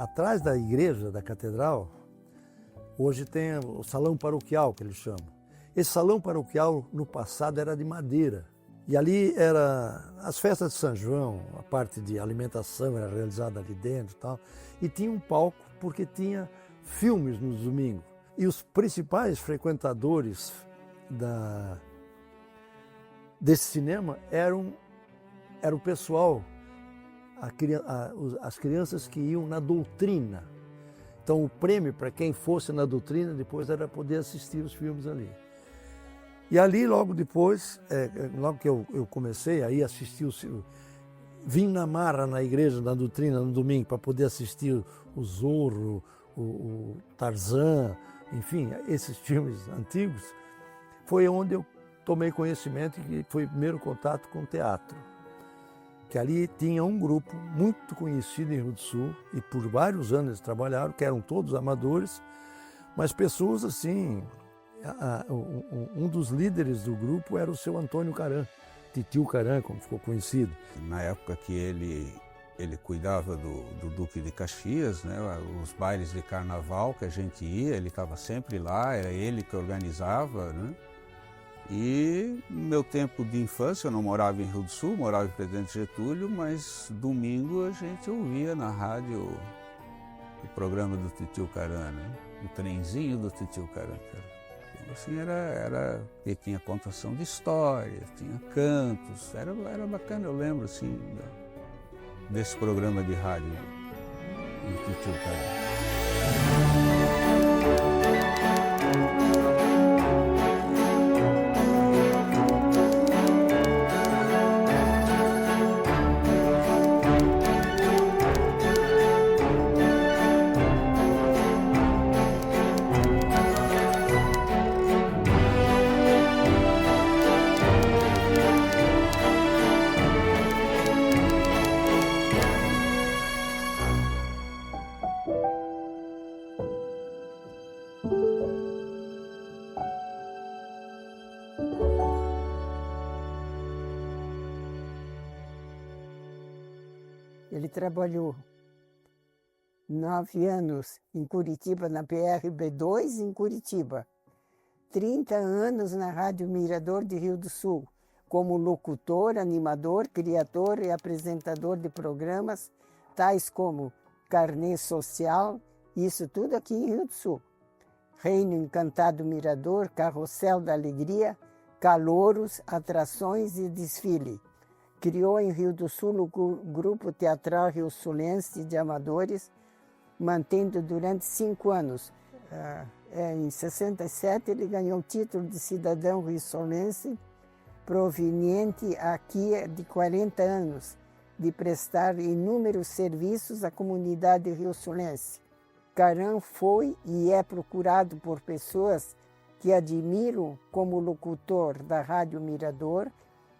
Atrás da igreja, da catedral, hoje tem o salão paroquial, que eles chamam. Esse salão paroquial, no passado, era de madeira. E ali era as festas de São João, a parte de alimentação era realizada ali dentro e tal. E tinha um palco, porque tinha filmes nos domingos. E os principais frequentadores desse cinema eram o pessoal, as crianças que iam na doutrina. Então o prêmio para quem fosse na doutrina depois era poder assistir os filmes ali. E ali logo depois, logo que eu comecei aí assistir vim na marra na igreja, na doutrina, no domingo, para poder assistir o Zorro, o Tarzan, enfim, esses filmes antigos, foi onde eu tomei conhecimento e foi o primeiro contato com o teatro. Que ali tinha um grupo muito conhecido em Rio do Sul, e por vários anos eles trabalharam, que eram todos amadores, mas pessoas assim, um dos líderes do grupo era o seu Antônio Caran, Titio Caran, como ficou conhecido. Na época que ele cuidava do Duque de Caxias, né, os bailes de carnaval que a gente ia, ele estava sempre lá, era ele que organizava, né? E no meu tempo de infância, eu não morava em Rio do Sul, morava em Presidente Getúlio, mas domingo a gente ouvia na rádio o programa do Titio Caran, né? O trenzinho do Titio Caran. Assim, e tinha contação de histórias, tinha cantos, era bacana, eu lembro assim, desse programa de rádio do Titio Caran. Ele trabalhou 9 anos em Curitiba, na PRB2 em Curitiba. 30 anos na Rádio Mirador de Rio do Sul, como locutor, animador, criador e apresentador de programas, tais como Carnê Social, isso tudo aqui em Rio do Sul. Reino Encantado Mirador, Carrossel da Alegria, Calouros, Atrações e Desfile. Criou em Rio do Sul o Grupo Teatral Rio Sulense de Amadores, mantendo durante 5 anos. Em 67 ele ganhou o título de cidadão rio-sulense, proveniente aqui de 40 anos, de prestar inúmeros serviços à comunidade rio-sulense. Caran foi e é procurado por pessoas que admiram como locutor da Rádio Mirador,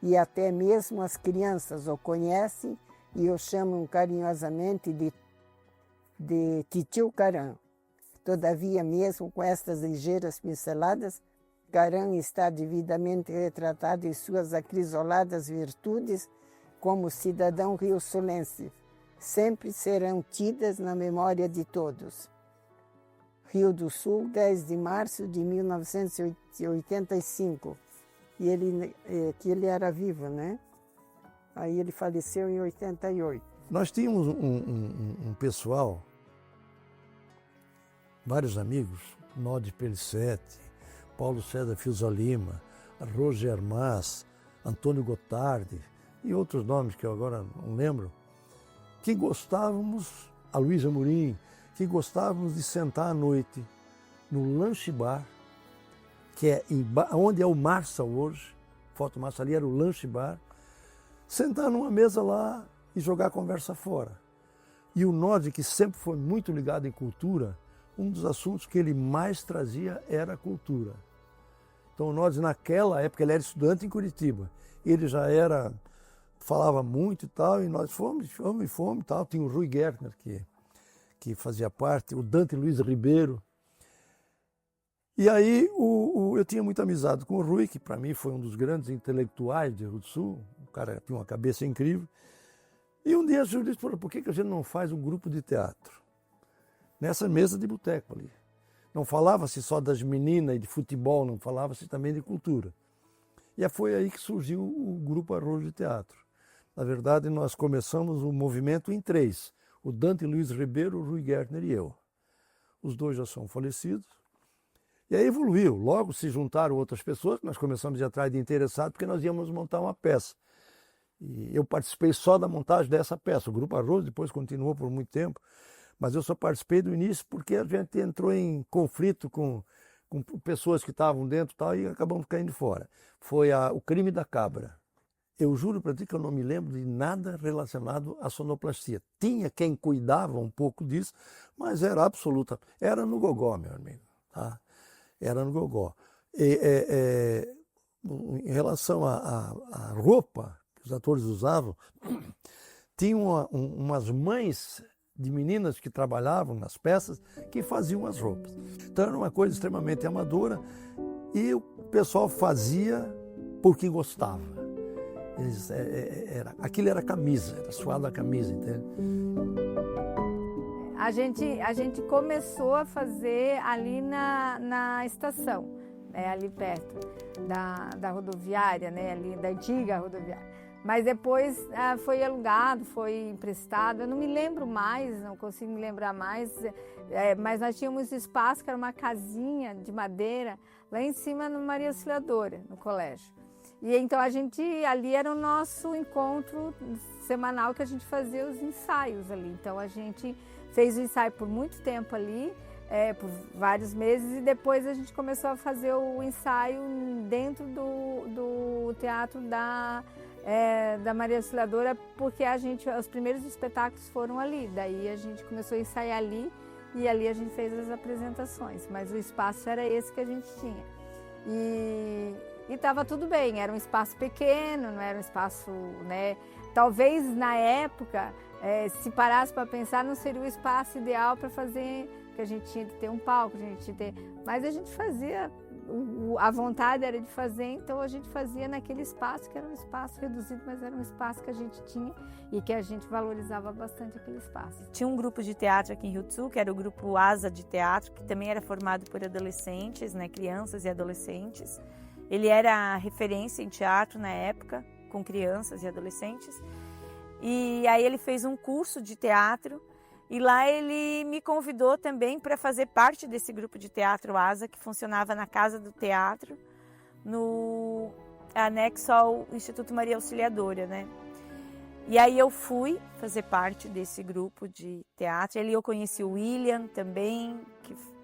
e até mesmo as crianças o conhecem e o chamam carinhosamente de Titio Caran. Todavia, mesmo com estas ligeiras pinceladas, Caran está devidamente retratado em suas acrisoladas virtudes como cidadão rio-sulense. Sempre serão tidas na memória de todos. Rio do Sul, 10 de março de 1985. E que ele era vivo, né? Aí ele faleceu em 88. Nós tínhamos um pessoal, vários amigos, Nodi Pelicete, Paulo César Fiuza Lima, Roger Mas, Antônio Gotardi e outros nomes que eu agora não lembro, que gostávamos, a Luísa Murim, que gostávamos de sentar à noite no lanche bar, que é onde é o Marça hoje, Foto Marça ali era o lanche bar, sentar numa mesa lá e jogar a conversa fora. E o Nodi, que sempre foi muito ligado em cultura, um dos assuntos que ele mais trazia era a cultura. Então o Nodi, naquela época, ele era estudante em Curitiba, ele já falava muito e tal, e nós fomos e tal. Tinha o Rui Gertner, que fazia parte, o Dante Luiz Ribeiro. E aí eu tinha muita amizade com o Rui, que para mim foi um dos grandes intelectuais de Rio do Sul, o cara tinha uma cabeça incrível. E um dia o senhor disse, por que a gente não faz um grupo de teatro? nessa mesa de boteco ali. Não falava-se só das meninas e de futebol, não falava-se também de cultura. E foi aí que surgiu o Grupo Arrojo de Teatro. Na verdade, nós começamos o movimento em 3. O Dante Luiz Ribeiro, o Rui Gertner e eu. Os 2 já são falecidos. E aí evoluiu. Logo se juntaram outras pessoas, nós começamos a ir atrás de interessados, porque nós íamos montar uma peça. E eu participei só da montagem dessa peça. O Grupo Arrojo depois continuou por muito tempo. Mas eu só participei do início porque a gente entrou em conflito com pessoas que estavam dentro e tal, e acabamos caindo fora. Foi o Crime da Cabra. Eu juro para ti que eu não me lembro de nada relacionado à sonoplastia. Tinha quem cuidava um pouco disso, mas era absoluta. Era no gogó, meu amigo. Tá? Era no gogó. Em relação à roupa que os atores usavam, tinham umas mães de meninas que trabalhavam nas peças que faziam as roupas. Então era uma coisa extremamente amadora e o pessoal fazia porque gostava. Aquilo era camisa, era suado a camisa, entende? A gente começou a fazer ali na estação, né, ali perto da rodoviária, né, ali da antiga rodoviária. Mas depois foi alugado, foi emprestado, eu não me lembro mais, não consigo me lembrar mais, mas nós tínhamos espaço, que era uma casinha de madeira, lá em cima no Maria Auxiliadora, no colégio. E então ali era o nosso encontro semanal, que a gente fazia os ensaios ali. Então a gente fez o ensaio por muito tempo ali, por vários meses, e depois a gente começou a fazer o ensaio dentro do teatro da Maria Auxiliadora, porque os primeiros espetáculos foram ali, daí a gente começou a ensaiar ali e ali a gente fez as apresentações, mas o espaço era esse que a gente tinha. E estava tudo bem, era um espaço pequeno, não era um espaço, né? Talvez na época, se parasse para pensar, não seria o espaço ideal para fazer, porque a gente tinha que ter um palco, mas a gente fazia. A vontade era de fazer, então a gente fazia naquele espaço, que era um espaço reduzido, mas era um espaço que a gente tinha e que a gente valorizava bastante aquele espaço. Tinha um grupo de teatro aqui em Rio do Sul, que era o grupo Asa de Teatro, que também era formado por adolescentes, né, crianças e adolescentes. Ele era referência em teatro na época, com crianças e adolescentes. E aí ele fez um curso de teatro, e lá ele me convidou também para fazer parte desse grupo de teatro ASA, que funcionava na Casa do Teatro, no anexo ao Instituto Maria Auxiliadora, né? E aí eu fui fazer parte desse grupo de teatro. Ali eu conheci o William também,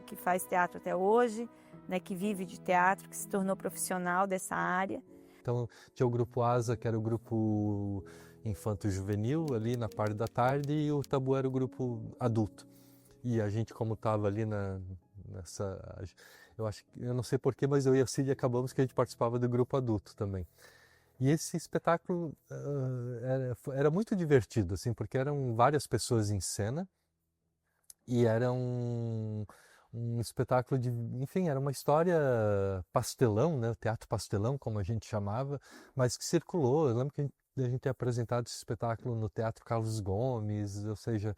que faz teatro até hoje, né? Que vive de teatro, que se tornou profissional dessa área. Então tinha o grupo ASA, que era o grupo infanto-juvenil ali na parte da tarde, e o Tabu era o grupo adulto. E a gente, como estava ali nessa, eu não sei porquê, mas eu e a Cília acabamos que a gente participava do grupo adulto também. E esse espetáculo era muito divertido, assim, porque eram várias pessoas em cena e era um espetáculo enfim, era uma história pastelão, né, teatro pastelão, como a gente chamava, mas que circulou. Eu lembro que a gente ter apresentado esse espetáculo no Teatro Carlos Gomes, ou seja,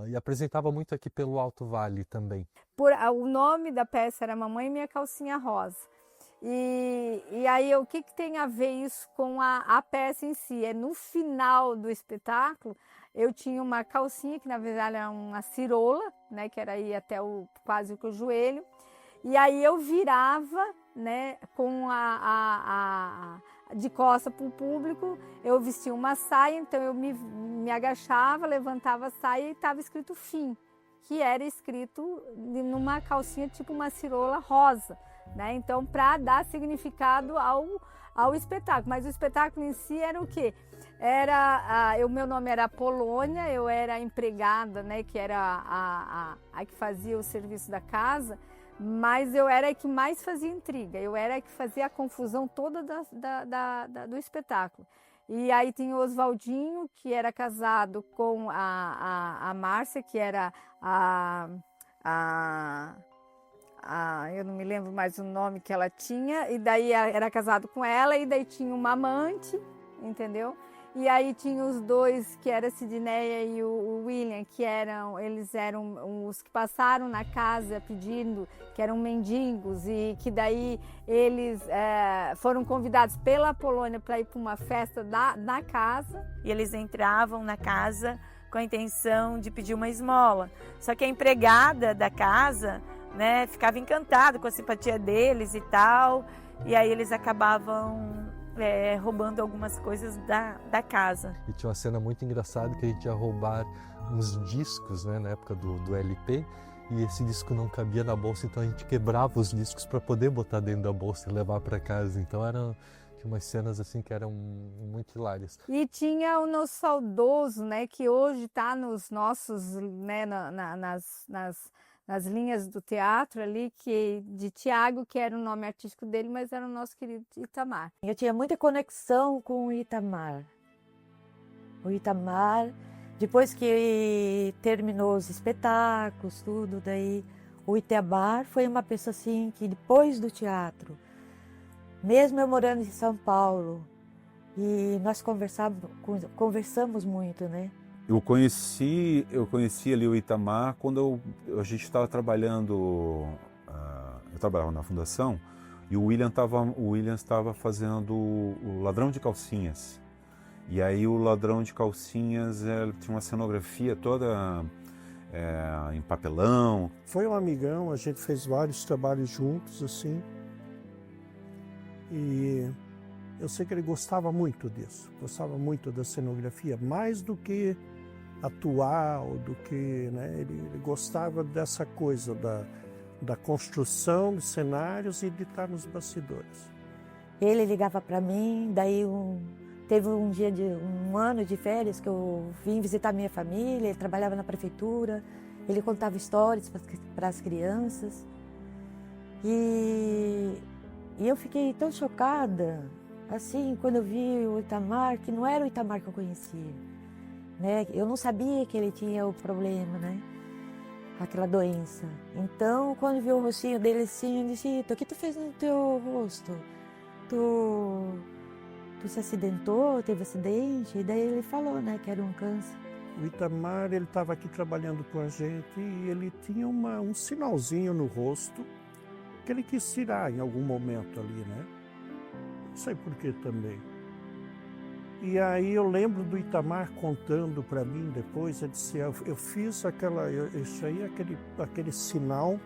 e apresentava muito aqui pelo Alto Vale também. O nome da peça era Mamãe e Minha Calcinha Rosa. E aí o que tem a ver isso com a peça em si? No final do espetáculo, eu tinha uma calcinha, que na verdade era uma cirola, né, que era aí até quase o joelho, e aí eu virava, né, com de costas para o público, eu vestia uma saia, então eu me agachava, levantava a saia e estava escrito fim, que era escrito numa calcinha tipo uma cirola rosa, né? Então, para dar significado ao espetáculo. Mas o espetáculo em si era o quê? O meu nome era Polônia, eu era empregada, né, que era a que fazia o serviço da casa, mas eu era a que mais fazia intriga, eu era a que fazia a confusão toda do espetáculo. E aí tinha o Oswaldinho, que era casado com a Márcia, que era eu não me lembro mais o nome que ela tinha, e daí era casado com ela, e daí tinha uma amante, entendeu? E aí tinha os dois, que era a Sidneia e o William, que eles eram os que passaram na casa pedindo, que eram mendigos, e que daí eles foram convidados pela Polônia para ir para uma festa da casa. E eles entravam na casa com a intenção de pedir uma esmola. Só que a empregada da casa, né, ficava encantada com a simpatia deles e tal, e aí eles acabavam roubando algumas coisas da casa. E tinha uma cena muito engraçada que a gente ia roubar uns discos, né, na época do LP, e esse disco não cabia na bolsa, então a gente quebrava os discos para poder botar dentro da bolsa e levar para casa. Então tinha umas cenas assim que eram muito hilárias. E tinha o nosso saudoso, né, que hoje está nos nossos, né, nas linhas do teatro ali, de Tiago, que era o nome artístico dele, mas era o nosso querido Itamar. Eu tinha muita conexão com o Itamar. O Itamar, depois que terminou os espetáculos, tudo, daí o Itamar foi uma pessoa assim que depois do teatro, mesmo eu morando em São Paulo, e nós conversamos muito, né? Eu conheci ali o Itamar quando a gente estava trabalhando, eu trabalhava na fundação, e o William estava fazendo o Ladrão de Calcinhas. E aí o Ladrão de Calcinhas tinha uma cenografia toda em papelão. Foi um amigão, a gente fez vários trabalhos juntos, assim. E eu sei que ele gostava muito disso, gostava muito da cenografia, mais do que atuar, ou do que, né, ele gostava dessa coisa da construção de cenários e de estar nos bastidores. Ele ligava para mim, daí teve um dia um ano de férias que eu vim visitar minha família, ele trabalhava na prefeitura, ele contava histórias para as crianças. E eu fiquei tão chocada, assim, quando eu vi o Itamar, que não era o Itamar que eu conhecia. Né? Eu não sabia que ele tinha o problema, né? Aquela doença. Então, quando vi o rostinho dele assim, eu disse: o que tu fez no teu rosto? Tu se acidentou, teve acidente? E daí ele falou, né, que era um câncer. O Itamar, ele estava aqui trabalhando com a gente e ele tinha um sinalzinho no rosto que ele quis tirar em algum momento ali, né? Não sei por que também. E aí eu lembro do Itamar contando para mim depois, ele disse: eu fiz isso aí, aquele sinal,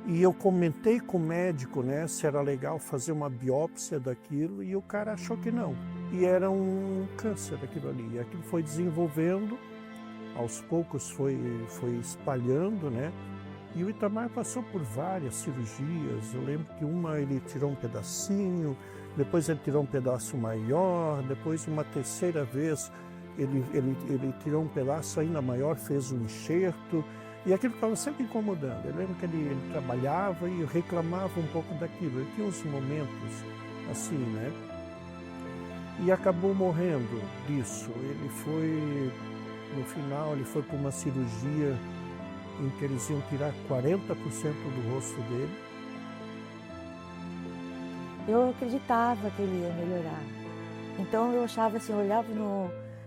e eu comentei com o médico, né, se era legal fazer uma biópsia daquilo, e o cara achou que não. E era um câncer aquilo ali. E aquilo foi desenvolvendo, aos poucos foi espalhando, né? E o Itamar passou por várias cirurgias. Eu lembro que uma ele tirou um pedacinho, depois ele tirou um pedaço maior, depois uma terceira vez ele tirou um pedaço ainda maior, fez um enxerto, e aquilo estava sempre incomodando. Eu lembro que ele trabalhava e reclamava um pouco daquilo. Ele tinha uns momentos assim, né? E acabou morrendo disso. Ele foi, no final, ele foi para uma cirurgia em que eles iam tirar 40% do rosto dele. Eu acreditava que ele ia melhorar. Então eu achava assim, eu olhava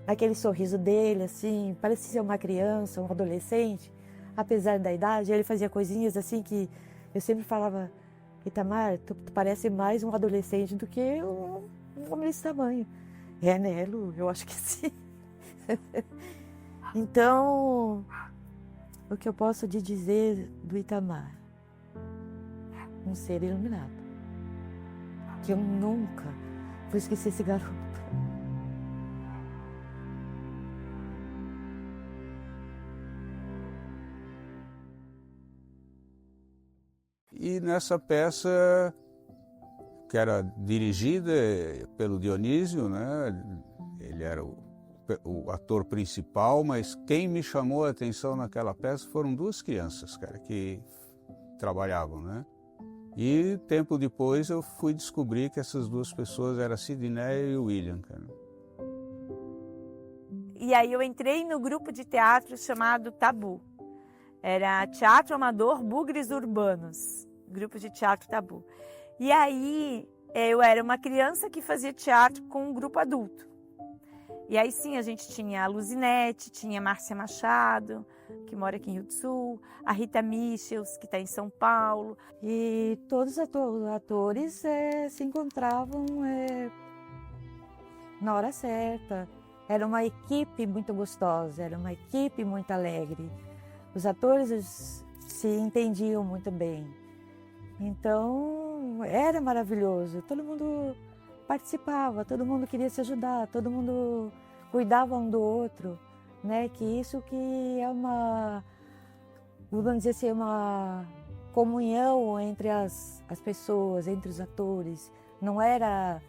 naquele sorriso dele, assim, parecia ser uma criança, um adolescente, apesar da idade. Ele fazia coisinhas assim que eu sempre falava: Itamar, tu parece mais um adolescente do que um homem desse tamanho. É, né, Lu? Eu acho que sim. Então, o que eu posso te dizer do Itamar? Um ser iluminado. Que eu nunca vou esquecer esse garoto. E nessa peça, que era dirigida pelo Dionísio, né? Ele era o ator principal, mas quem me chamou a atenção naquela peça foram duas crianças, cara, que trabalhavam, né? E tempo depois eu fui descobrir que essas duas pessoas eram a Sidneia e o William, cara. E aí eu entrei no grupo de teatro chamado Tabu. Era Teatro Amador Bugres Urbanos, grupo de teatro Tabu. E aí eu era uma criança que fazia teatro com um grupo adulto. E aí sim, a gente tinha a Luzinete, tinha a Márcia Machado, que mora aqui em Rio do Sul, a Rita Michels, que está em São Paulo. E todos os atores se encontravam na hora certa. Era uma equipe muito gostosa, era uma equipe muito alegre. Os atores se entendiam muito bem. Então, era maravilhoso. Todo mundo participava, todo mundo queria se ajudar, todo mundo cuidava um do outro, né? Que isso que é uma, vamos dizer assim, uma comunhão entre as pessoas, entre os atores. Não era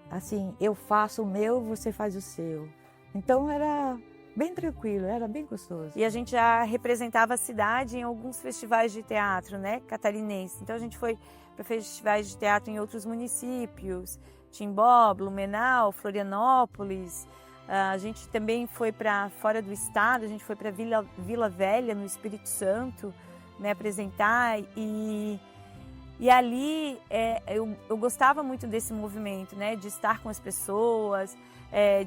assim, eu faço o meu, você faz o seu. Então era bem tranquilo, era bem gostoso. E a gente já representava a cidade em alguns festivais de teatro, né, catarinense. Então a gente foi para festivais de teatro em outros municípios, Timbó, Blumenau, Florianópolis. A gente também foi para fora do estado, a gente foi para Vila Velha, no Espírito Santo, né, apresentar. E ali eu gostava muito desse movimento, né, de estar com as pessoas,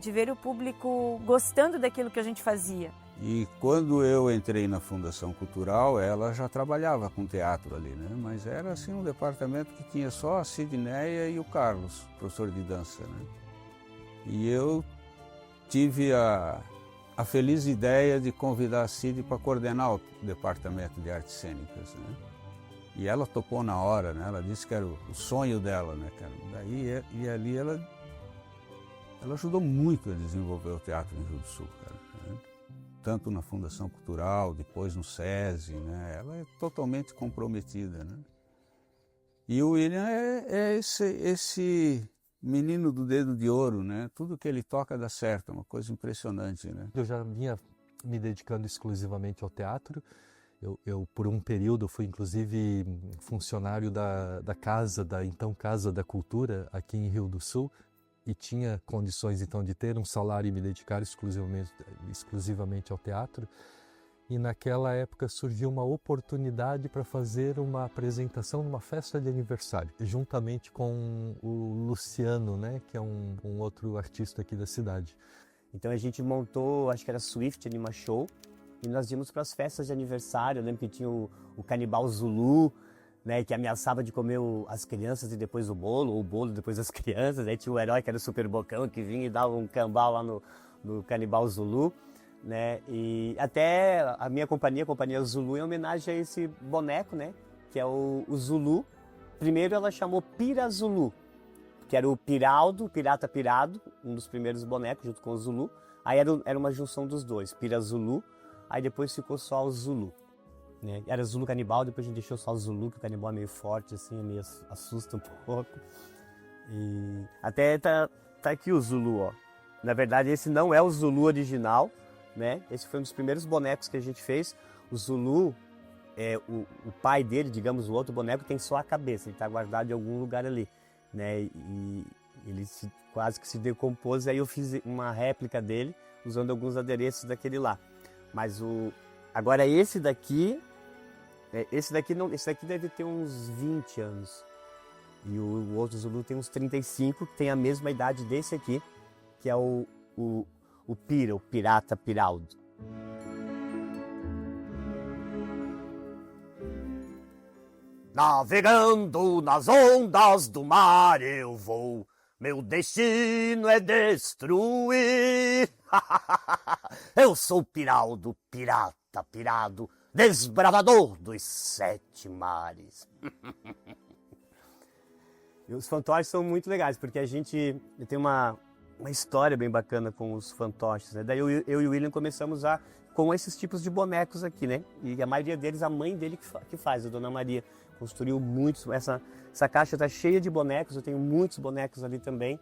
de ver o público gostando daquilo que a gente fazia. E quando eu entrei na Fundação Cultural, ela já trabalhava com teatro ali, né? Mas era assim um departamento que tinha só a Sidneia e o Carlos, professor de dança, né? E eu tive a feliz ideia de convidar a Cid para coordenar o departamento de artes cênicas, né? E ela topou na hora, né? Ela disse que era o sonho dela, né, cara? Daí, e ali ela ajudou muito a desenvolver o teatro em Rio do Sul, cara, né? Tanto na Fundação Cultural, depois no SESI, né? Ela é totalmente comprometida, né? E o William é esse menino do dedo de ouro, né? Tudo que ele toca dá certo, é uma coisa impressionante, né? Eu já vinha me dedicando exclusivamente ao teatro. Eu por um período, fui inclusive funcionário da Casa da Cultura, aqui em Rio do Sul, e tinha condições então de ter um salário e me dedicar exclusivamente ao teatro. E naquela época surgiu uma oportunidade para fazer uma apresentação numa festa de aniversário, juntamente com o Luciano, né, que é um outro artista aqui da cidade. Então a gente montou, acho que era Swift Anima Show, e nós íamos para as festas de aniversário. Eu lembro que tinha o canibal Zulu, né, que ameaçava de comer as crianças e depois o bolo, ou o bolo depois as crianças. Aí tinha o herói, que era o Super Bocão, que vinha e dava um cambau lá no canibal Zulu, né? E até a minha companhia, a Companhia Zulu, em homenagem a esse boneco, né, que é o Zulu. Primeiro ela chamou Pira Zulu, que era o Piraldo, Pirata Pirado, um dos primeiros bonecos, junto com o Zulu. Aí era uma junção dos dois, Pira Zulu. Aí depois ficou só o Zulu, né? Era Zulu Canibal, depois a gente deixou só o Zulu, que o canibal é meio forte, assim, meio assusta um pouco. E até tá aqui o Zulu, ó. Na verdade, esse não é o Zulu original, né? Esse foi um dos primeiros bonecos que a gente fez. O Zulu, o pai dele, digamos, o outro boneco, tem só a cabeça, ele tá guardado em algum lugar ali, né? E ele quase que se decompôs, aí eu fiz uma réplica dele, usando alguns adereços daquele lá. Mas agora esse daqui deve ter uns 20 anos. E o outro Zulu tem uns 35, que tem a mesma idade desse aqui, que é o Pira, o Pirata Piraldo. Navegando nas ondas do mar eu vou, meu destino é destruir. Eu sou Piraldo, pirata, pirado, desbravador dos 7 mares. E os fantoches são muito legais, porque a gente tem uma história bem bacana com os fantoches, né? Daí eu e o William começamos com esses tipos de bonecos aqui, né? E a maioria deles, a mãe dele que faz, a Dona Maria. Construiu muitos, essa caixa está cheia de bonecos, eu tenho muitos bonecos ali também.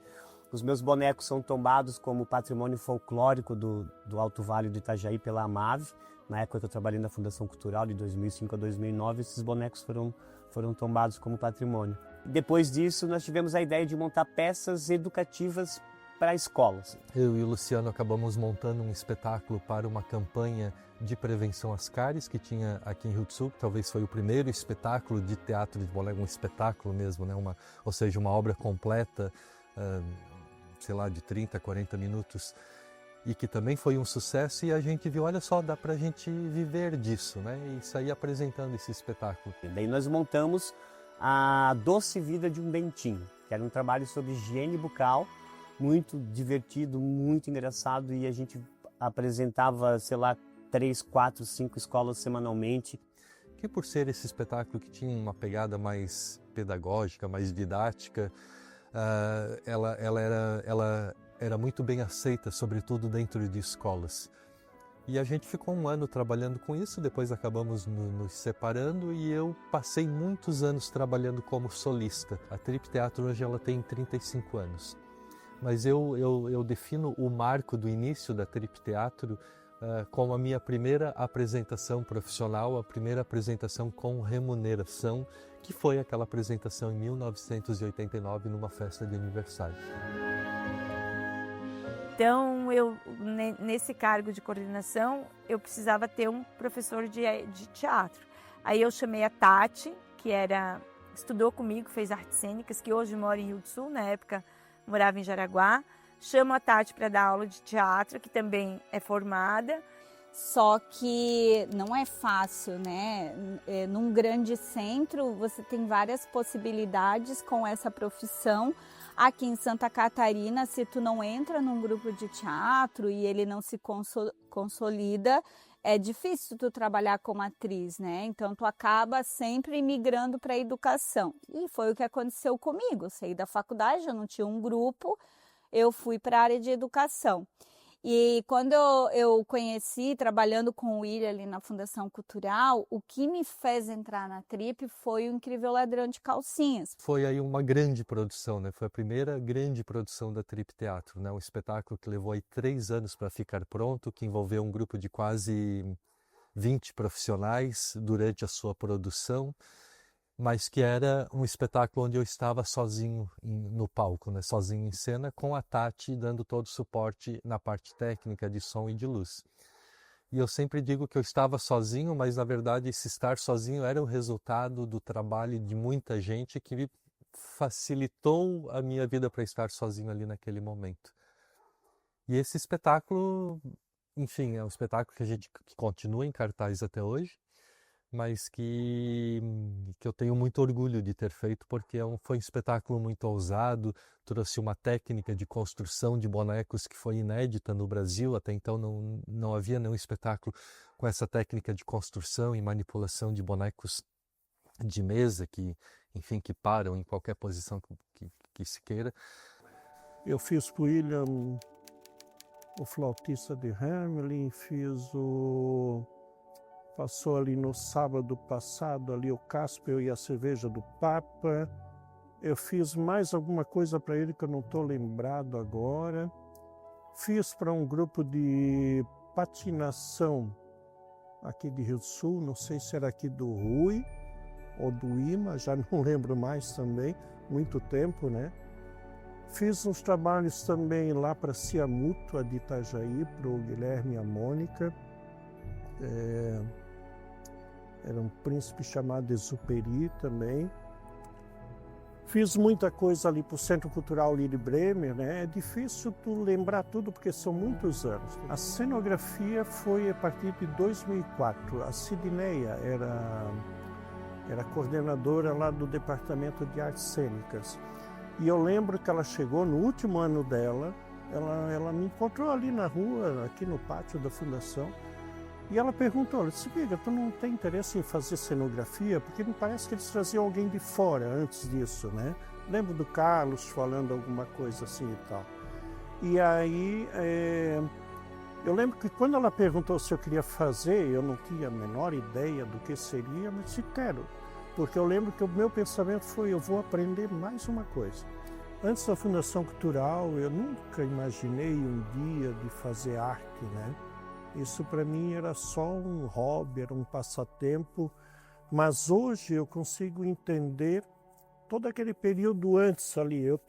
Os meus bonecos são tombados como patrimônio folclórico do Alto Vale do Itajaí pela AMAV. Na época que eu trabalhei na Fundação Cultural, de 2005 a 2009, esses bonecos foram tombados como patrimônio. Depois disso, nós tivemos a ideia de montar peças educativas para escolas. Eu e o Luciano acabamos montando um espetáculo para uma campanha de prevenção às cáries que tinha aqui em Rio do Sul, que talvez foi o primeiro espetáculo de teatro de boneco, um espetáculo mesmo, né? Ou seja, uma obra completa, sei lá, de 30, 40 minutos, e que também foi um sucesso, e a gente viu, olha só, dá pra gente viver disso, né? E sair apresentando esse espetáculo. E daí nós montamos a Doce Vida de um Bentinho, que era um trabalho sobre higiene bucal, muito divertido, muito engraçado, e a gente apresentava, sei lá, 3, 4, 5 escolas semanalmente. Que por ser esse espetáculo que tinha uma pegada mais pedagógica, mais didática, ela era muito bem aceita, sobretudo dentro de escolas. E a gente ficou um ano trabalhando com isso, depois acabamos nos separando e eu passei muitos anos trabalhando como solista. A Trip Teatro hoje ela tem 35 anos, mas eu defino o marco do início da Trip Teatro como a minha primeira apresentação profissional, a primeira apresentação com remuneração, que foi aquela apresentação em 1989 numa festa de aniversário. Então, nesse cargo de coordenação, eu precisava ter um professor de teatro. Aí eu chamei a Tati, que estudou comigo, fez artes cênicas, que hoje mora em Rio do Sul, na época morava em Jaraguá. Chamo a Tati para dar aula de teatro, que também é formada. Só que não é fácil, né? Num grande centro, você tem várias possibilidades com essa profissão. Aqui em Santa Catarina, se tu não entra num grupo de teatro e ele não se consolida, é difícil tu trabalhar como atriz, né? Então, tu acaba sempre migrando para a educação. E foi o que aconteceu comigo. Eu saí da faculdade, eu não tinha um grupo, eu fui para a área de educação. E quando eu conheci, trabalhando com o William ali na Fundação Cultural, o que me fez entrar na Trip foi o Incrível Ladrão de Calcinhas. Foi aí uma grande produção, né? Foi a primeira grande produção da Trip Teatro, né? Um espetáculo que levou aí 3 anos para ficar pronto, que envolveu um grupo de quase 20 profissionais durante a sua produção, mas que era um espetáculo onde eu estava sozinho no palco, né? Sozinho em cena, com a Tati dando todo o suporte na parte técnica de som e de luz. E eu sempre digo que eu estava sozinho, mas na verdade esse estar sozinho era o resultado do trabalho de muita gente que me facilitou a minha vida para estar sozinho ali naquele momento. E esse espetáculo, enfim, é um espetáculo que continua em cartaz até hoje, mas que eu tenho muito orgulho de ter feito, porque foi um espetáculo muito ousado, trouxe uma técnica de construção de bonecos que foi inédita no Brasil. Até então não havia nenhum espetáculo com essa técnica de construção e manipulação de bonecos de mesa que, enfim, que param em qualquer posição que se queira. Eu fiz para o William o Flautista de Hamelin, passou ali no sábado passado, ali o Caspio e a Cerveja do Papa. Eu fiz mais alguma coisa para ele que eu não estou lembrado agora. Fiz para um grupo de patinação aqui de Rio do Sul, não sei se era aqui do Rui ou do Ima, já não lembro mais também, muito tempo, né? Fiz uns trabalhos também lá para a Cia Mútua de Itajaí, para o Guilherme e a Mônica. Era um príncipe chamado Exuperi também. Fiz muita coisa ali para o Centro Cultural Lili Bremer, né? É difícil tu lembrar tudo porque são muitos anos. A cenografia foi a partir de 2004. A Sidneia era coordenadora lá do Departamento de Artes Cênicas. E eu lembro que ela chegou no último ano dela, ela me encontrou ali na rua, aqui no pátio da Fundação, e ela perguntou, ela disse, Viga, tu não tem interesse em fazer cenografia? Porque me parece que eles traziam alguém de fora antes disso, né? Lembro do Carlos falando alguma coisa assim e tal. E aí, eu lembro que quando ela perguntou se eu queria fazer, eu não tinha a menor ideia do que seria, mas disse, quero. Porque eu lembro que o meu pensamento foi, eu vou aprender mais uma coisa. Antes da Fundação Cultural, eu nunca imaginei um dia de fazer arte, né? Isso para mim era só um hobby, era um passatempo, mas hoje eu consigo entender todo aquele período antes ali. Eu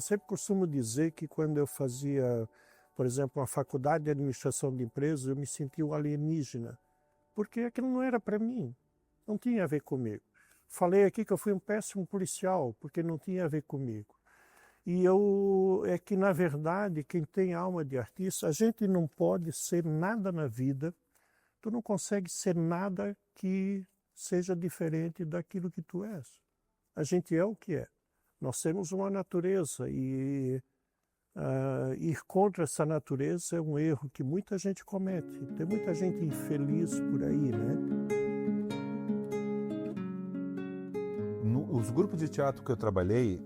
sempre costumo dizer que quando eu fazia, por exemplo, uma faculdade de administração de empresas, eu me sentia um alienígena, porque aquilo não era para mim, não tinha a ver comigo. Falei aqui que eu fui um péssimo policial, porque não tinha a ver comigo. É que, na verdade, quem tem alma de artista, a gente não pode ser nada na vida, tu não consegue ser nada que seja diferente daquilo que tu és. A gente é o que é. Nós temos uma natureza e ir contra essa natureza é um erro que muita gente comete. Tem muita gente infeliz por aí, né? Os grupos de teatro que eu trabalhei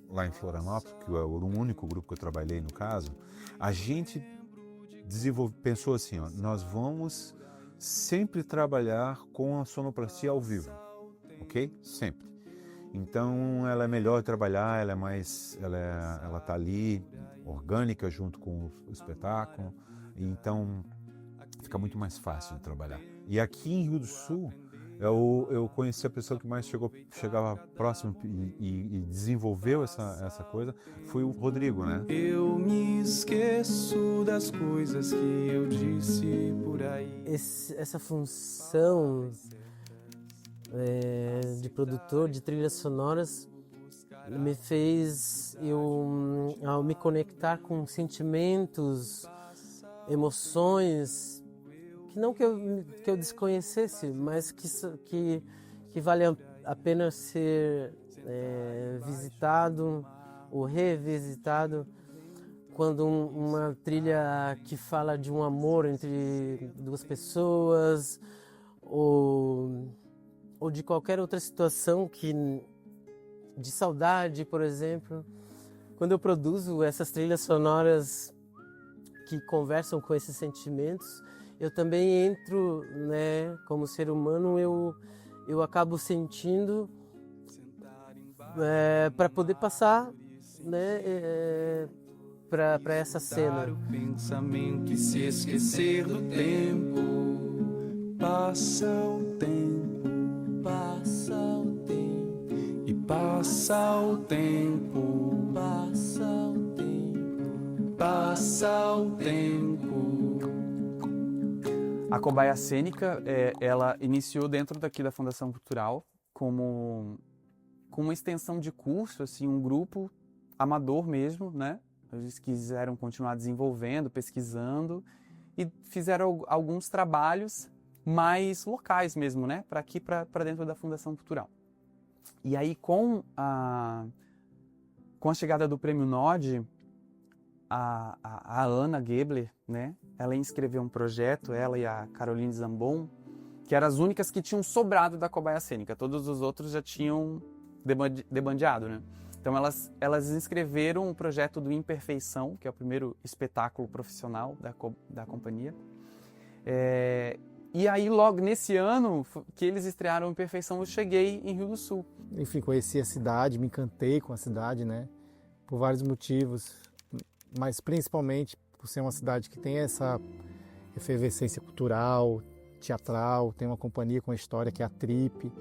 lá em Florianópolis, que é o único grupo que eu trabalhei no caso, a gente pensou assim, ó, nós vamos sempre trabalhar com a sonoplastia ao vivo, ok? Sempre. Então ela é melhor de trabalhar, ela tá ali orgânica junto com o espetáculo, então fica muito mais fácil de trabalhar. E aqui em Rio do Sul eu conheci a pessoa que mais chegava próximo e desenvolveu essa coisa, foi o Rodrigo, né? Eu me esqueço das coisas que eu disse por aí. Essa função de produtor de trilhas sonoras me fez ao me conectar com sentimentos, emoções que não que eu desconhecesse, mas que vale a pena ser visitado ou revisitado, quando uma trilha que fala de um amor entre duas pessoas ou de qualquer outra situação de saudade, por exemplo. Quando eu produzo essas trilhas sonoras que conversam com esses sentimentos, eu também entro, né, como ser humano, eu acabo sentindo para poder passar, né, para essa cena. O pensamento e se esquecer do tempo. Passa o tempo, passa o tempo, e passa o tempo, passa o tempo, passa o tempo. A Cobaia Cênica, ela iniciou dentro daqui da Fundação Cultural como uma extensão de curso, assim, um grupo amador mesmo, né? Eles quiseram continuar desenvolvendo, pesquisando e fizeram alguns trabalhos mais locais mesmo, né? Para aqui, para dentro da Fundação Cultural. E aí, com a chegada do Prêmio Nod, a Ana Gebler, né? Ela inscreveu um projeto, ela e a Caroline Zambon, que eram as únicas que tinham sobrado da Cobaia Cênica. Todos os outros já tinham debandeado, né? Então elas inscreveram um projeto do Imperfeição, que é o primeiro espetáculo profissional da companhia. E aí, logo nesse ano que eles estrearam Imperfeição, eu cheguei em Rio do Sul. Enfim, conheci a cidade, me encantei com a cidade, né? Por vários motivos, mas principalmente por ser uma cidade que tem essa efervescência cultural, teatral, tem uma companhia com a história que é a Trip,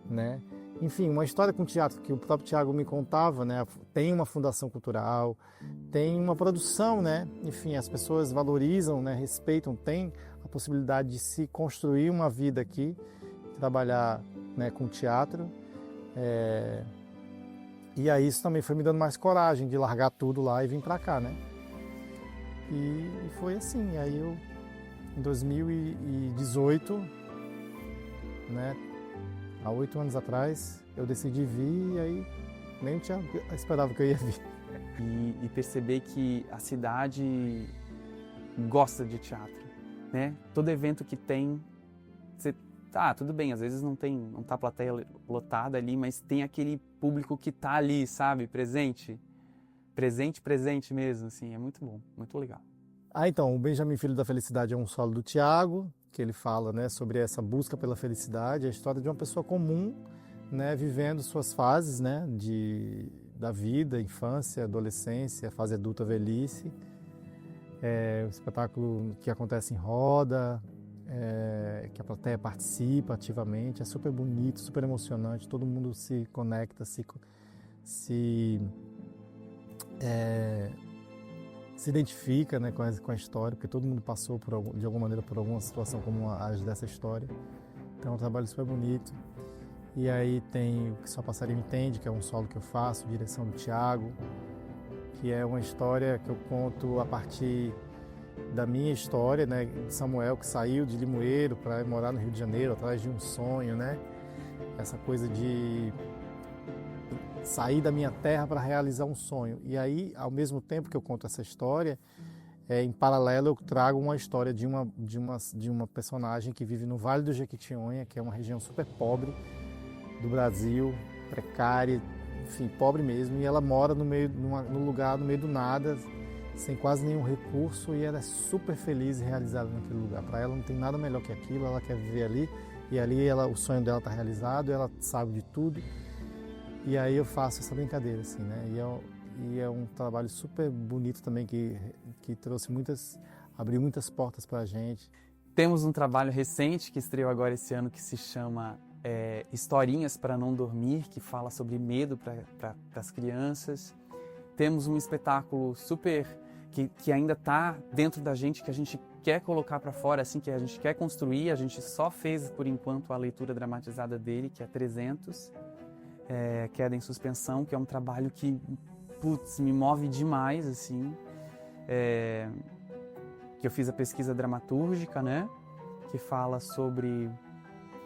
né? Enfim, uma história com teatro que o próprio Tiago me contava, né? Tem uma fundação cultural, tem uma produção, né? Enfim, as pessoas valorizam, né? Respeitam, tem a possibilidade de se construir uma vida aqui, trabalhar, né, com teatro. E aí isso também foi me dando mais coragem de largar tudo lá e vir para cá, né? E foi assim. Aí eu, em 2018, né? Há 8 anos atrás, eu decidi vir e aí nem esperava que eu ia vir. E perceber que a cidade gosta de teatro, né? Todo evento que tem, tudo bem, às vezes não tá a plateia lotada ali, mas tem aquele público que tá ali, sabe, presente mesmo, assim, é muito bom, muito legal. Então, o Benjamin Filho da Felicidade é um solo do Tiago, que ele fala, né, sobre essa busca pela felicidade, a história de uma pessoa comum, né, vivendo suas fases, né, da vida, infância, adolescência, fase adulta, velhice. Um espetáculo que acontece em roda, que a plateia participa ativamente, é super bonito, super emocionante, todo mundo se conecta, se identifica, né, com a história, porque todo mundo passou de alguma maneira por alguma situação como a dessa história. Então é um trabalho super bonito. E aí tem o que Só Passarinho Entende, que é um solo que eu faço, direção do Thiago, que é uma história que eu conto a partir da minha história, né, de Samuel, que saiu de Limoeiro para morar no Rio de Janeiro atrás de um sonho, né? Essa coisa de sair da minha terra para realizar um sonho. E aí, ao mesmo tempo que eu conto essa história, em paralelo eu trago uma história de uma personagem que vive no Vale do Jequitinhonha, que é uma região super pobre do Brasil, precária, enfim, pobre mesmo, e ela mora num lugar no meio do nada, sem quase nenhum recurso, e ela é super feliz e realizada naquele lugar. Para ela não tem nada melhor que aquilo, ela quer viver ali, e ali o sonho dela está realizado, ela sabe de tudo. E aí eu faço essa brincadeira, assim, né? E é um trabalho super bonito também que abriu muitas portas para a gente. Temos um trabalho recente que estreou agora esse ano que se chama Historinhas para Não Dormir, que fala sobre medo para as crianças. Temos um espetáculo super que ainda está dentro da gente, que a gente quer colocar para fora, assim, que a gente quer construir. A gente só fez, por enquanto, a leitura dramatizada dele, que é 300, Queda em Suspensão, que é um trabalho que, putz, me move demais, assim. Que eu fiz a pesquisa dramatúrgica, né? Que fala sobre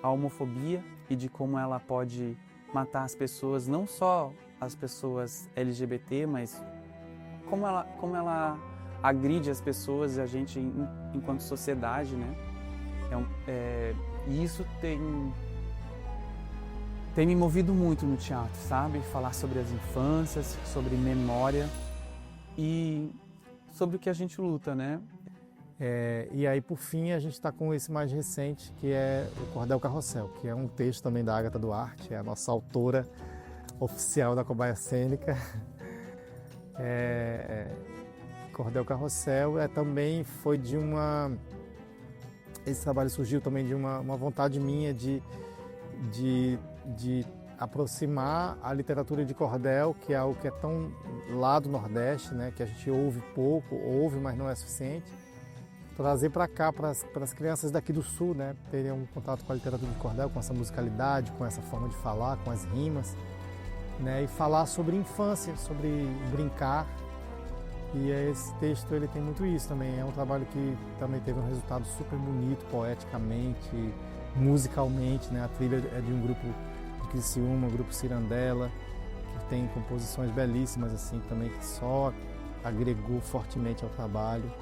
a homofobia e de como ela pode matar as pessoas, não só as pessoas LGBT, mas como ela agride as pessoas e a gente enquanto sociedade, né? E isso tem me movido muito no teatro, sabe? Falar sobre as infâncias, sobre memória e sobre o que a gente luta, né? E aí, por fim, a gente está com esse mais recente, que é o Cordel Carrossel, que é um texto também da Agatha Duarte, é a nossa autora oficial da Cobaia Cênica. Cordel Carrossel também foi esse trabalho surgiu também de uma vontade minha de aproximar a literatura de cordel, que é algo que é tão lá do Nordeste, né, que a gente ouve pouco, mas não é suficiente, trazer para cá, para as crianças daqui do Sul, né, terem um contato com a literatura de cordel, com essa musicalidade, com essa forma de falar, com as rimas, né, e falar sobre infância, sobre brincar. E esse texto ele tem muito isso também. É um trabalho que também teve um resultado super bonito, poeticamente, musicalmente, né? A trilha é de um grupo de Criciúma, o grupo Cirandela, que tem composições belíssimas assim também, que só agregou fortemente ao trabalho.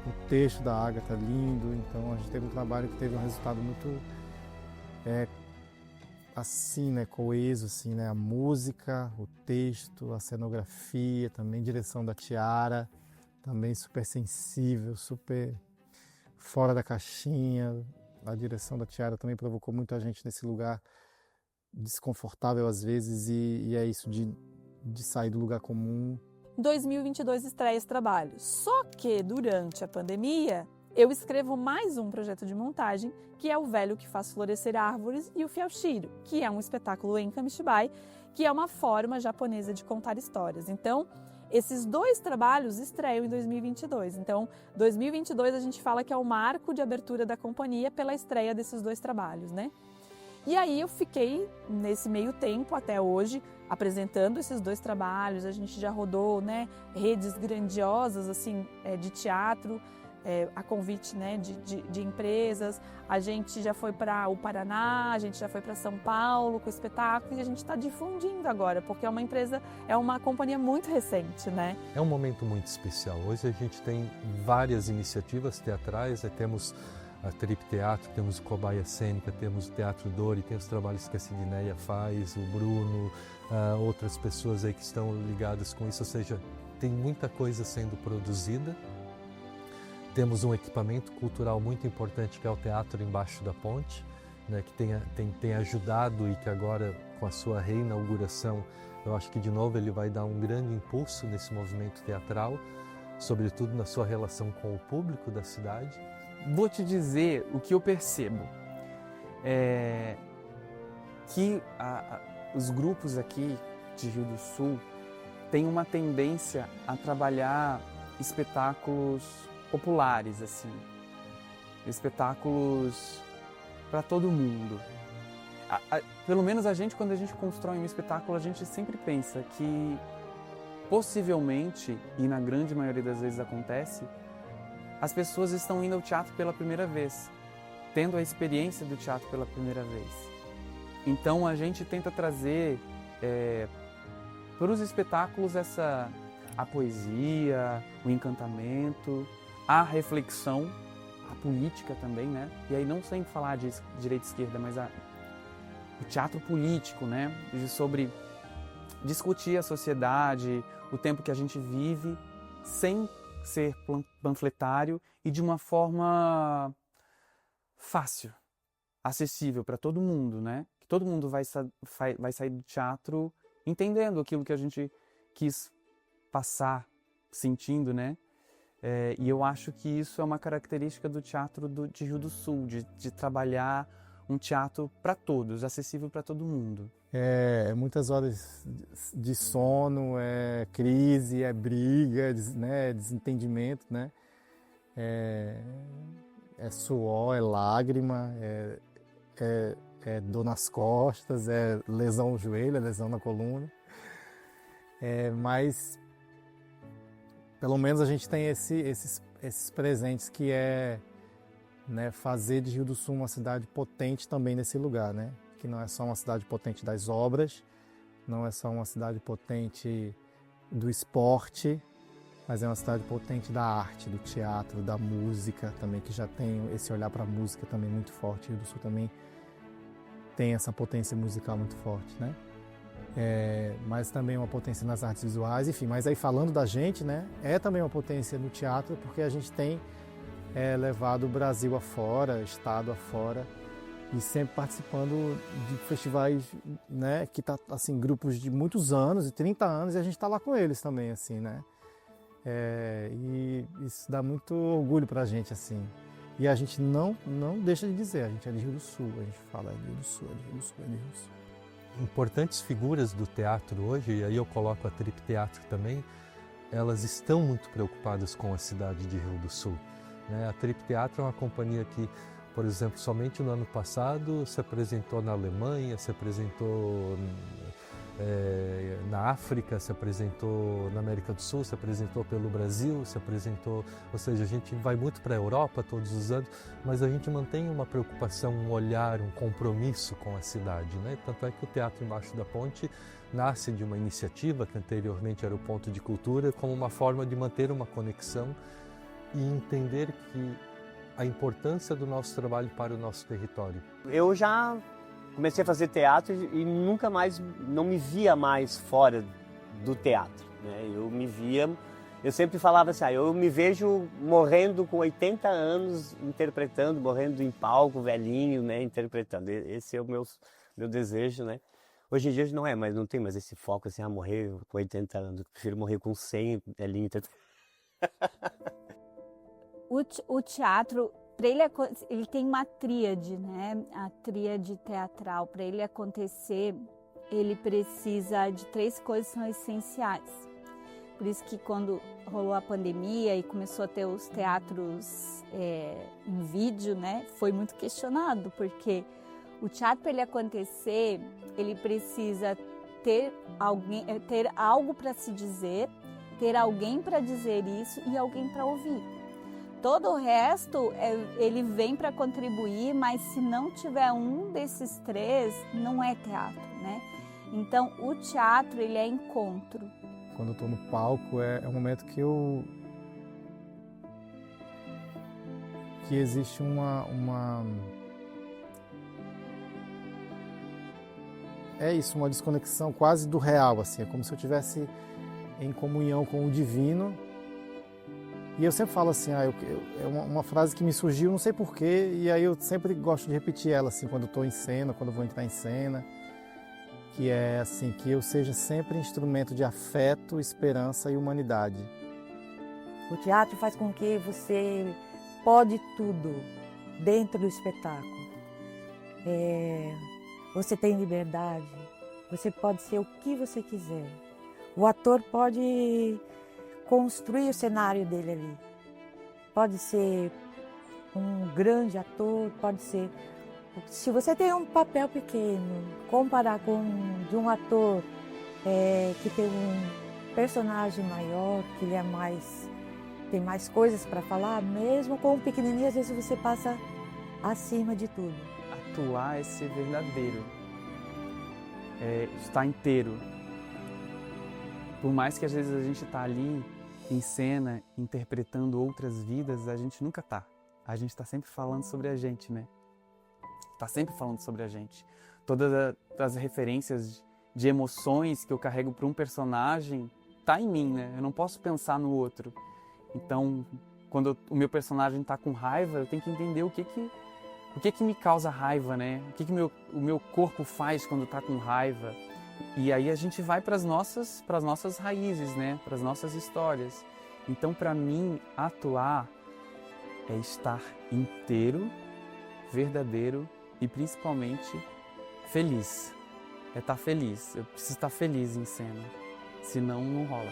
O texto da Agatha lindo, então a gente teve um trabalho que teve um resultado muito assim, né, coeso, assim, né, a música, o texto, a cenografia, também direção da Tiara, também super sensível, super fora da caixinha. A direção da Tiara também provocou muita gente nesse lugar desconfortável às vezes e é isso de sair do lugar comum. Em 2022 estreia esse trabalho, só que durante a pandemia eu escrevo mais um projeto de montagem, que é O Velho que Faz Florescer Árvores e o Fiaushiro, que é um espetáculo em Kamishibai, que é uma forma japonesa de contar histórias. Então, esses dois trabalhos estreiam em 2022. Então, 2022 a gente fala que é o marco de abertura da companhia pela estreia desses dois trabalhos, né? E aí eu fiquei, nesse meio tempo, até hoje, apresentando esses dois trabalhos. A gente já rodou, né, redes grandiosas assim, de teatro, a convite, né, de empresas. A gente já foi para o Paraná, a gente já foi para São Paulo com o espetáculo e a gente está difundindo agora, porque é uma companhia muito recente, né? É um momento muito especial. Hoje a gente tem várias iniciativas teatrais, temos a Trip Teatro, temos o Cobaia Cênica, temos o Teatro Dori, tem os trabalhos que a Sidneia faz, o Bruno, outras pessoas aí que estão ligadas com isso, ou seja, tem muita coisa sendo produzida. Temos um equipamento cultural muito importante que é o Teatro Embaixo da Ponte, né, que tem ajudado e que agora, com a sua reinauguração, eu acho que de novo ele vai dar um grande impulso nesse movimento teatral, sobretudo na sua relação com o público da cidade. Vou te dizer o que eu percebo, que os grupos aqui de Rio do Sul têm uma tendência a trabalhar espetáculos populares, assim, espetáculos para todo mundo. pelo menos a gente, quando a gente constrói um espetáculo, a gente sempre pensa que possivelmente, e na grande maioria das vezes acontece, as pessoas estão indo ao teatro pela primeira vez, tendo a experiência do teatro pela primeira vez. Então a gente tenta trazer para os espetáculos a poesia, o encantamento, a reflexão, a política também, né? E aí não sem falar de direita e esquerda, mas o teatro político, né? Sobre discutir a sociedade, o tempo que a gente vive, sem ser panfletário e de uma forma fácil, acessível para todo mundo, né? Que todo mundo vai sair do teatro entendendo aquilo que a gente quis passar, sentindo, né? E eu acho que isso é uma característica do teatro de Rio do Sul, de trabalhar um teatro para todos, acessível para todo mundo. Muitas horas de sono, crise, briga, né, desentendimento, né? É suor, é lágrima, é dor nas costas, é lesão no joelho, é lesão na coluna. Mas pelo menos a gente tem esses presentes que né, fazer de Rio do Sul uma cidade potente também nesse lugar, né? Que não é só uma cidade potente das obras, não é só uma cidade potente do esporte, mas é uma cidade potente da arte, do teatro, da música também, que já tem esse olhar para a música também muito forte. Rio do Sul também tem essa potência musical muito forte, né? Mas também uma potência nas artes visuais, enfim. Mas aí falando da gente, né? É também uma potência no teatro, porque a gente tem levado o Brasil afora, estado afora, e sempre participando de festivais, né? Que tá assim, grupos de muitos anos, de 30 anos, e a gente está lá com eles também, assim, né? E isso dá muito orgulho pra gente, assim. E a gente não deixa de dizer, a gente é de Rio do Sul, a gente fala de Rio do Sul, é de Rio do Sul, é de Rio do Sul. Importantes figuras do teatro hoje, e aí eu coloco a Trip Teatro também, elas estão muito preocupadas com a cidade de Rio do Sul, né? A Trip Teatro é uma companhia que, por exemplo, somente no ano passado se apresentou na Alemanha, se apresentou na África, se apresentou na América do Sul, se apresentou pelo Brasil, se apresentou, ou seja, a gente vai muito para a Europa todos os anos, mas a gente mantém uma preocupação, um olhar, um compromisso com a cidade, né? Tanto é que o Teatro Embaixo da Ponte nasce de uma iniciativa que anteriormente era o Ponto de Cultura, como uma forma de manter uma conexão e entender que a importância do nosso trabalho para o nosso território. Eu já comecei a fazer teatro e nunca mais, não me via mais fora do teatro, né? Eu sempre falava assim, eu me vejo morrendo com 80 anos interpretando, morrendo em palco, velhinho, né, interpretando. Esse é o meu desejo, né? Hoje em dia não mas não tem mais esse foco assim, morrer com 80 anos. Eu prefiro morrer com 100, velhinho interpretando. O teatro, para ele tem uma tríade, né? A tríade teatral. Para ele acontecer, ele precisa de 3 coisas que são essenciais. Por isso que quando rolou a pandemia e começou a ter os teatros em vídeo, né? Foi muito questionado, porque o teatro, para ele acontecer, ele precisa ter algo para se dizer, ter alguém para dizer isso e alguém para ouvir. Todo o resto, ele vem para contribuir, mas se não tiver um desses 3, não é teatro, né? Então, o teatro, ele é encontro. Quando eu estou no palco, é um momento que existe uma desconexão quase do real, assim. É como se eu estivesse em comunhão com o divino. E eu sempre falo assim, é uma frase que me surgiu, não sei porquê, e aí eu sempre gosto de repetir ela, assim, quando eu estou em cena, quando eu vou entrar em cena, que é assim, que eu seja sempre instrumento de afeto, esperança e humanidade. O teatro faz com que você pode tudo dentro do espetáculo. Você tem liberdade, você pode ser o que você quiser. O ator pode construir o cenário dele ali. Pode ser um grande ator, pode ser Se você tem um papel pequeno, comparar com de um ator que tem um personagem maior, que ele é mais, tem mais coisas para falar, mesmo com um pequenininho, às vezes você passa acima de tudo. Atuar é ser verdadeiro, é estar inteiro. Por mais que às vezes a gente está ali em cena, interpretando outras vidas, a gente nunca tá. A gente está sempre falando sobre a gente, né? Está sempre falando sobre a gente. Todas as referências de emoções que eu carrego para um personagem tá em mim, né? Eu não posso pensar no outro. Então, quando o meu personagem está com raiva, eu tenho que entender o que me causa raiva, né? O que o meu corpo faz quando está com raiva. E aí a gente vai para as nossas raízes, né? Para as nossas histórias. Então, para mim, atuar é estar inteiro, verdadeiro e principalmente feliz. É estar feliz. Eu preciso estar feliz em cena, senão não rola.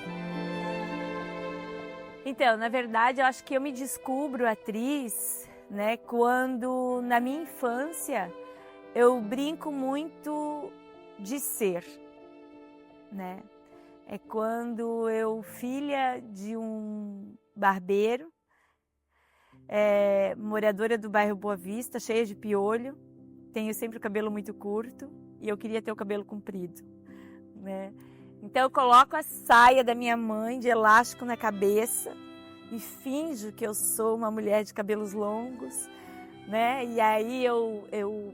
Então, na verdade, eu acho que eu me descubro atriz, né, quando na minha infância eu brinco muito de ser, né? É quando eu, filha de um barbeiro, moradora do bairro Boa Vista, cheia de piolho, tenho sempre o cabelo muito curto e eu queria ter o cabelo comprido, né? Então eu coloco a saia da minha mãe de elástico na cabeça e finjo que eu sou uma mulher de cabelos longos, né? E aí eu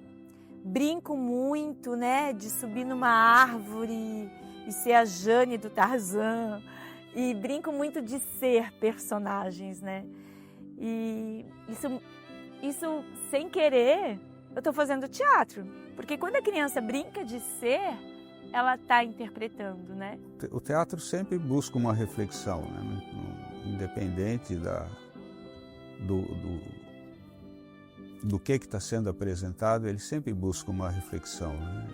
brinco muito, né, de subir numa árvore e ser a Jane do Tarzan, e brinco muito de ser personagens, né? E isso sem querer, eu estou fazendo teatro, porque quando a criança brinca de ser, ela está interpretando, né? O teatro sempre busca uma reflexão, né? Independente do que está sendo apresentado, ele sempre busca uma reflexão, né?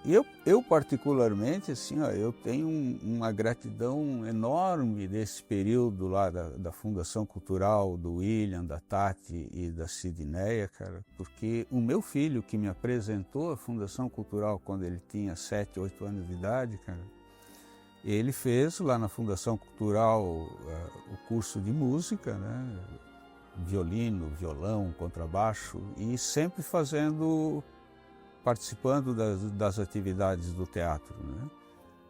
E eu particularmente, assim, ó, eu tenho uma gratidão enorme desse período lá da Fundação Cultural, do William, da Tati e da Sidneia, cara, porque o meu filho que me apresentou a Fundação Cultural quando ele tinha 7, 8 anos de idade, cara, ele fez lá na Fundação Cultural o curso de música, né? Violino, violão, contrabaixo, e sempre participando das atividades do teatro, né?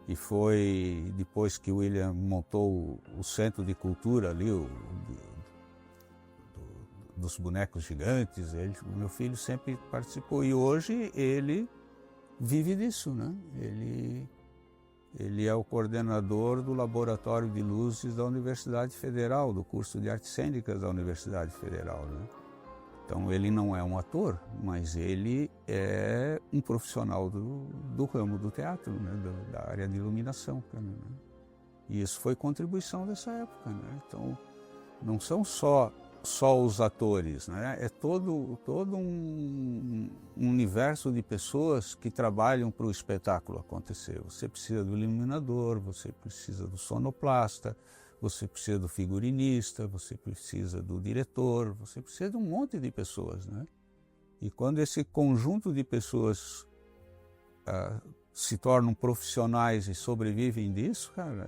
E foi depois que o William montou o Centro de Cultura ali, dos bonecos gigantes, o meu filho sempre participou, e hoje ele vive disso, né? Ele é o coordenador do Laboratório de Luzes da Universidade Federal, do curso de Artes Cênicas da Universidade Federal, né? Então ele não é um ator, mas ele é um profissional do ramo do teatro, né? Da área de iluminação. Né? E isso foi contribuição dessa época, né? Então não são só os atores, né? É todo um universo de pessoas que trabalham para o espetáculo acontecer. Você precisa do iluminador, você precisa do sonoplasta, você precisa do figurinista, você precisa do diretor, você precisa de um monte de pessoas, né? E quando esse conjunto de pessoas se tornam profissionais e sobrevivem disso, cara,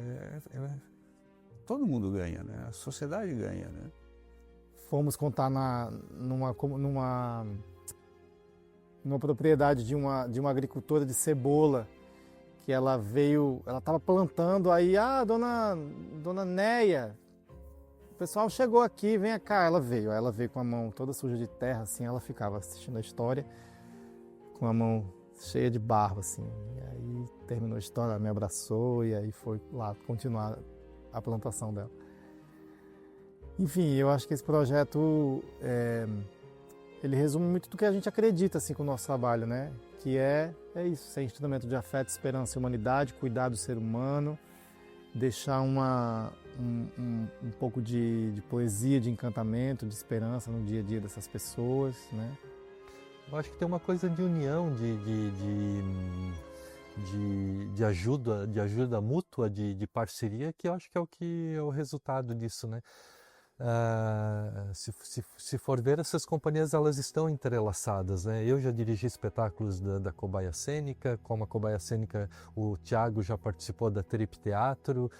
todo mundo ganha, né? A sociedade ganha, né? Fomos contar numa propriedade de uma agricultora de cebola, que ela estava plantando, aí, dona Neia, o pessoal chegou aqui, vem cá, ela veio com a mão toda suja de terra, assim, ela ficava assistindo a história, com a mão cheia de barro, assim, e aí terminou a história, ela me abraçou, e aí foi lá continuar a plantação dela. Enfim, eu acho que esse projeto, ele resume muito do que a gente acredita, assim, com o nosso trabalho, né? Que é isso, ser instrumento de afeto, esperança e humanidade, cuidar do ser humano, deixar um pouco de poesia, de encantamento, de esperança no dia a dia dessas pessoas, né? Eu acho que tem uma coisa de união, de ajuda mútua, de parceria, que eu acho que é o resultado disso, né? se for ver, essas companhias elas estão entrelaçadas, né? Eu já dirigi espetáculos da Cobaia Cênica, como a Cobaia Cênica, o Tiago já participou da Trip Teatro,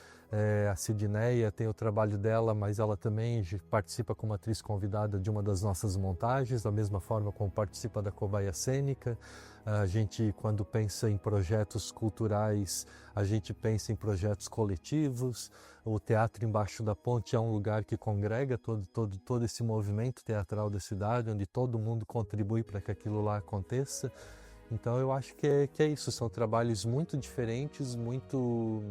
a Sidneia tem o trabalho dela, mas ela também participa como atriz convidada de uma das nossas montagens, da mesma forma como participa da Cobaia Cênica. A gente, quando pensa em projetos culturais, a gente pensa em projetos coletivos. O Teatro Embaixo da Ponte é um lugar que congrega todo esse movimento teatral da cidade, onde todo mundo contribui para que aquilo lá aconteça. Então eu acho que é isso, são trabalhos muito diferentes, muito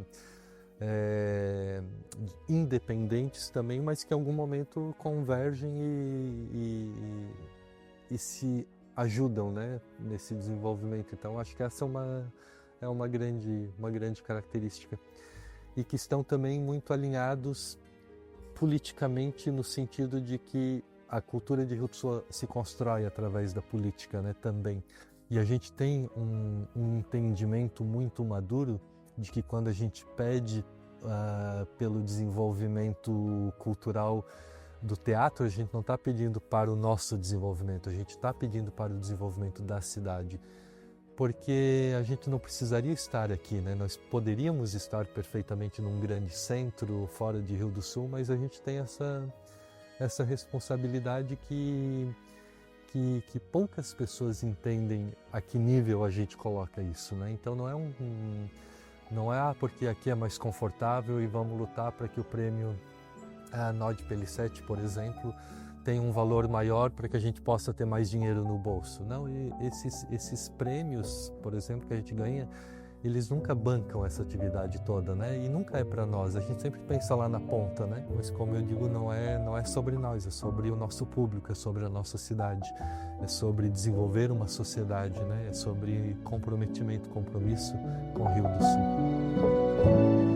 independentes também, mas que em algum momento convergem e se ajudam, né, nesse desenvolvimento. Então acho que essa é uma grande característica. E que estão também muito alinhados politicamente, no sentido de que a cultura de Rio do Sul se constrói através da política, né, também. E a gente tem um entendimento muito maduro de que quando a gente pede pelo desenvolvimento cultural do teatro, a gente não está pedindo para o nosso desenvolvimento, a gente está pedindo para o desenvolvimento da cidade. Porque a gente não precisaria estar aqui, né? Nós poderíamos estar perfeitamente num grande centro, fora de Rio do Sul, mas a gente tem essa responsabilidade que poucas pessoas entendem a que nível a gente coloca isso, né? Então não é porque aqui é mais confortável e vamos lutar para que o prêmio Nod Pellicet, por exemplo, tem um valor maior para que a gente possa ter mais dinheiro no bolso. Não, e esses prêmios, por exemplo, que a gente ganha, eles nunca bancam essa atividade toda, né? E nunca é para nós. A gente sempre pensa lá na ponta, né? Mas como eu digo, não é sobre nós, é sobre o nosso público, é sobre a nossa cidade, é sobre desenvolver uma sociedade, né? É sobre comprometimento, compromisso com o Rio do Sul.